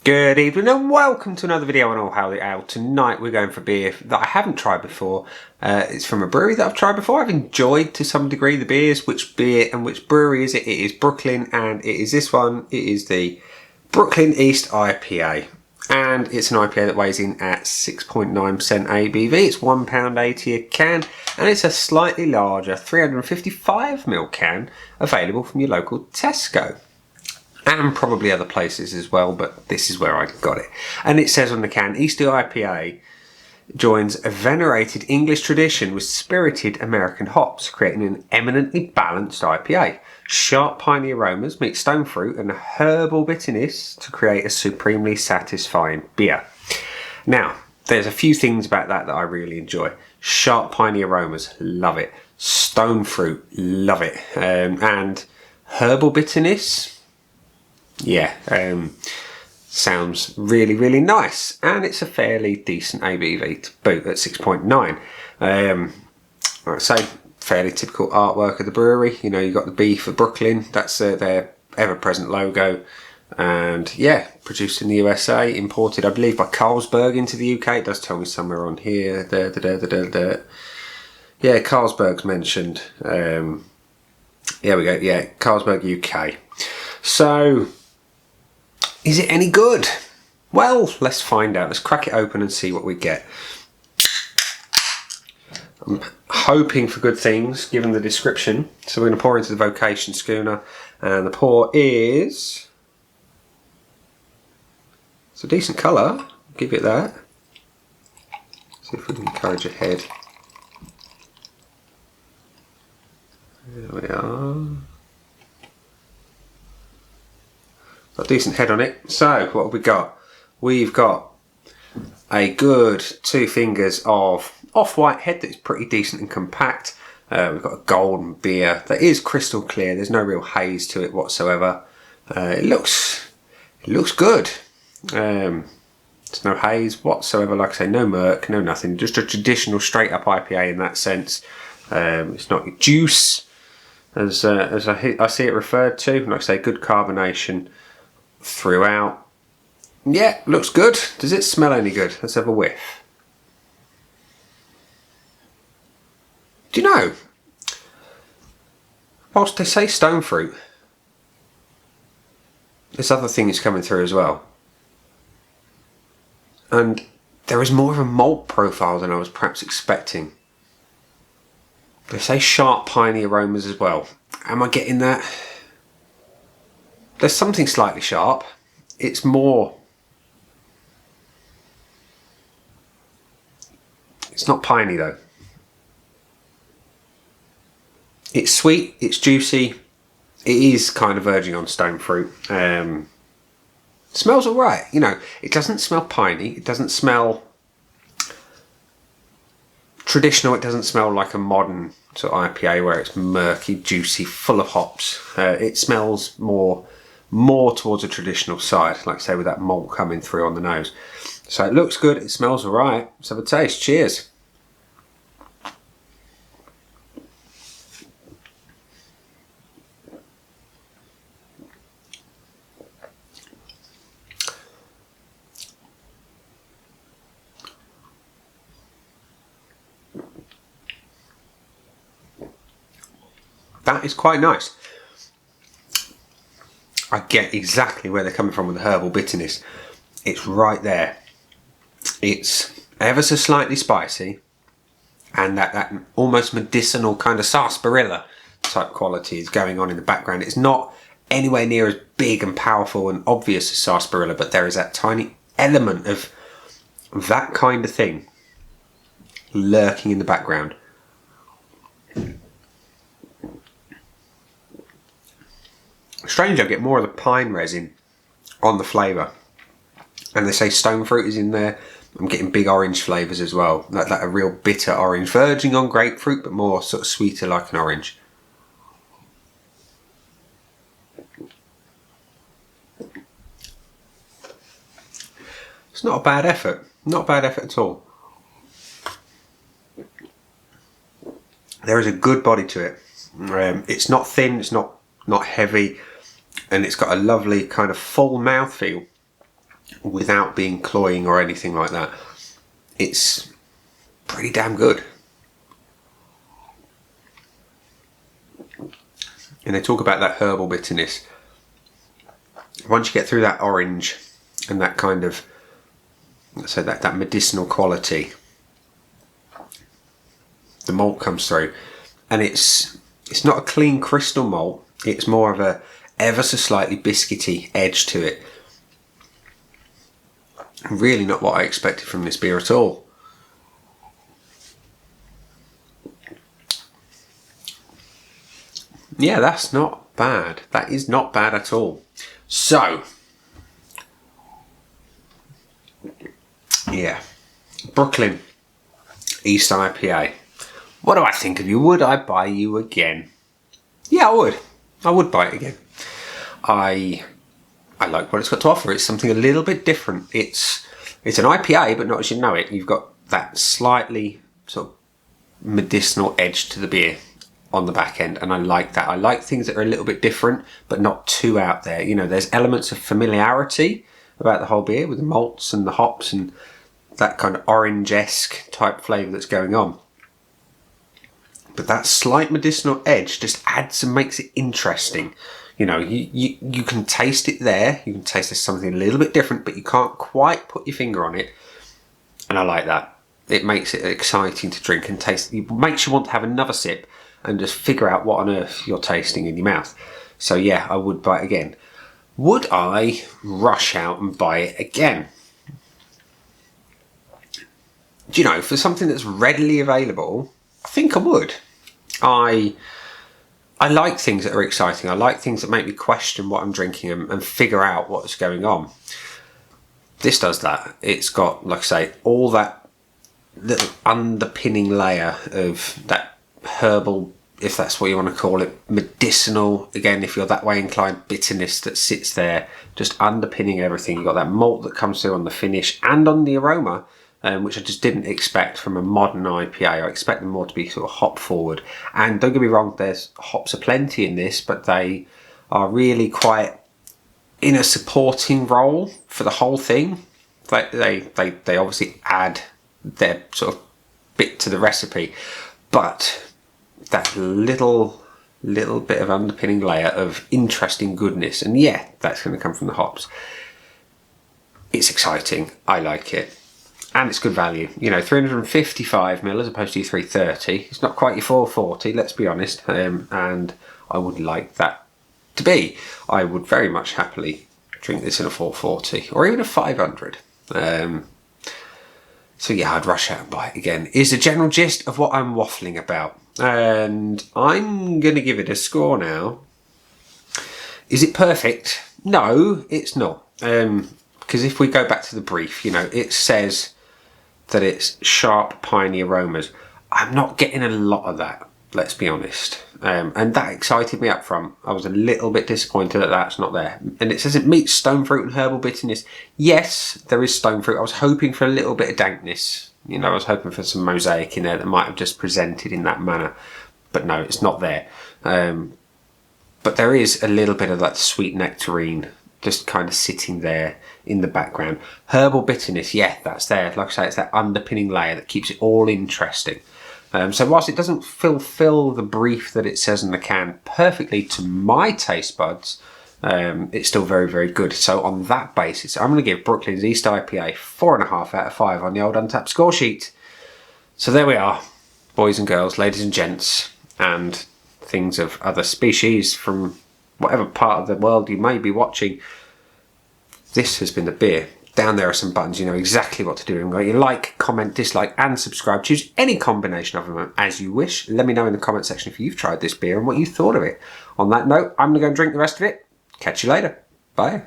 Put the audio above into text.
Good evening and welcome to another video on All Hail the Ale. Tonight we're going for beer that I haven't tried before. It's from a brewery that I've tried before. I've enjoyed to some degree the beers. Which beer and which brewery is it? It is Brooklyn, and it is this one. It is the Brooklyn East IPA. And it's an IPA that weighs in at 6.9% ABV. It's £1.80 a can, and it's a slightly larger 355ml can available from your local Tesco. And probably other places as well, but this is where I got it. And it says on the can, Easter IPA joins a venerated English tradition with spirited American hops, creating an eminently balanced IPA. Sharp piney aromas meet stone fruit and herbal bitterness to create a supremely satisfying beer. Now, there's a few things about that I really enjoy. Sharp piney aromas, love it. Stone fruit, love it. And herbal bitterness, yeah, sounds really, really nice, and it's a fairly decent ABV to boot at 6.9. Like I say, fairly typical artwork of the brewery. You know, you got the B for Brooklyn. That's their ever-present logo, and yeah, produced in the USA, imported, I believe, by Carlsberg into the UK. It does tell me somewhere on here. Yeah, Carlsberg's mentioned. Here we go. Yeah, Carlsberg UK. So, is it any good? Well, let's find out. Let's crack it open and see what we get. I'm hoping for good things, given the description. So we're going to pour into the Vocation schooner. And the pour is... it's a decent colour. I'll give it that. See if we can encourage a head. There we are. Got a decent head on it. So, what have we got? We've got a good 2 fingers of off-white head that's pretty decent and compact. We've got a golden beer that is crystal clear. There's no real haze to it whatsoever. It looks good. There's no haze whatsoever. Like I say, no murk, no nothing. Just a traditional straight-up IPA in that sense. It's not juice, as I see it referred to. Like I say, good carbonation throughout. Yeah, looks good. Does it smell any good? Let's have a whiff. Do you know, whilst they say stone fruit, this other thing is coming through as well. And there is more of a malt profile than I was perhaps expecting. They say sharp piney aromas as well. Am I getting that? There's something slightly sharp. It's more... it's not piney though. It's sweet, it's juicy. It is kind of verging on stone fruit. Smells alright, you know. It doesn't smell piney. It doesn't smell traditional. It doesn't smell like a modern sort of IPA where it's murky, juicy, full of hops. It smells more towards a traditional side, like I say, with that malt coming through on the nose. So it looks good, it smells alright. Let's have a taste. Cheers. That is quite nice. I get exactly where they're coming from with the herbal bitterness. It's right there. It's ever so slightly spicy, and that almost medicinal kind of sarsaparilla type quality is going on in the background. It's not anywhere near as big and powerful and obvious as sarsaparilla, but there is that tiny element of that kind of thing lurking in the background. Strange, I get more of the pine resin on the flavour, and they say stone fruit is in there. I'm getting big orange flavours as well, like a real bitter orange, verging on grapefruit, but more sort of sweeter like an orange. It's not a bad effort, not a bad effort at all. There is a good body to it. It's not thin, it's not heavy, and it's got a lovely kind of full mouthfeel. without being cloying or anything like that. It's pretty damn good. And they talk about that herbal bitterness. Once you get through that orange and that kind of, so that medicinal quality, the malt comes through, and it's not a clean crystal malt. It's more of a ever so slightly biscuity edge to it. Really not what I expected from this beer at all. Yeah, that's not bad. That is not bad at all. So, yeah, Brooklyn East IPA. What do I think of you? Would I buy you again? Yeah, I would. I would buy it again. I like what it's got to offer. It's something a little bit different. It's an IPA, but not as you know it. You've got that slightly sort of medicinal edge to the beer on the back end, and I like that. I like things that are a little bit different, but not too out there. You know, there's elements of familiarity about the whole beer with the malts and the hops and that kind of orange-esque type flavour that's going on. But that slight medicinal edge just adds and makes it interesting. You know, you can taste it there. You can taste there's something a little bit different, but you can't quite put your finger on it. And I like that. It makes it exciting to drink and taste. It makes you want to have another sip and just figure out what on earth you're tasting in your mouth. So yeah, I would buy it again. Would I rush out and buy it again? Do you know, for something that's readily available, I think I would. I like things that are exciting. I like things that make me question what I'm drinking and figure out what's going on. This does that. It's got, like I say, all that little underpinning layer of that herbal, if that's what you want to call it, medicinal, again, if you're that way inclined, bitterness that sits there, just underpinning everything. You've got that malt that comes through on the finish and on the aroma, which I just didn't expect from a modern IPA. I expect them more to be sort of hop forward. And don't get me wrong, there's hops aplenty in this, but they are really quite in a supporting role for the whole thing. They obviously add their sort of bit to the recipe, but that little bit of underpinning layer of interesting goodness, and yeah, that's going to come from the hops. It's exciting. I like it. And it's good value. You know, 355ml as opposed to your 330. It's not quite your 440, let's be honest. And I would like that to be. I would very much happily drink this in a 440 or even a 500. So yeah, I'd rush out and buy it again. Is the general gist of what I'm waffling about. And I'm going to give it a score now. Is it perfect? No, it's not. Because if we go back to the brief, you know, it says that it's sharp, piney aromas. I'm not getting a lot of that, let's be honest. And that excited me up front. I was a little bit disappointed that that's not there. And it says it meets stone fruit and herbal bitterness. Yes, there is stone fruit. I was hoping for a little bit of dankness. You know, I was hoping for some mosaic in there that might have just presented in that manner. But no, it's not there. But there is a little bit of that sweet nectarine just kind of sitting there in the background. Herbal bitterness, yeah, that's there. Like I say, it's that underpinning layer that keeps it all interesting. So whilst it doesn't fulfill the brief that it says in the can perfectly to my taste buds, it's still very, very good. So on that basis, I'm going to give Brooklyn's East IPA 4.5 out of 5 on the old Untapped score sheet. So there we are, boys and girls, ladies and gents, and things of other species from whatever part of the world you may be watching. This has been the beer. Down there are some buttons. You know exactly what to do. You like, comment, dislike, and subscribe. Choose any combination of them as you wish. Let me know in the comment section if you've tried this beer and what you thought of it. On that note, I'm going to go and drink the rest of it. Catch you later. Bye.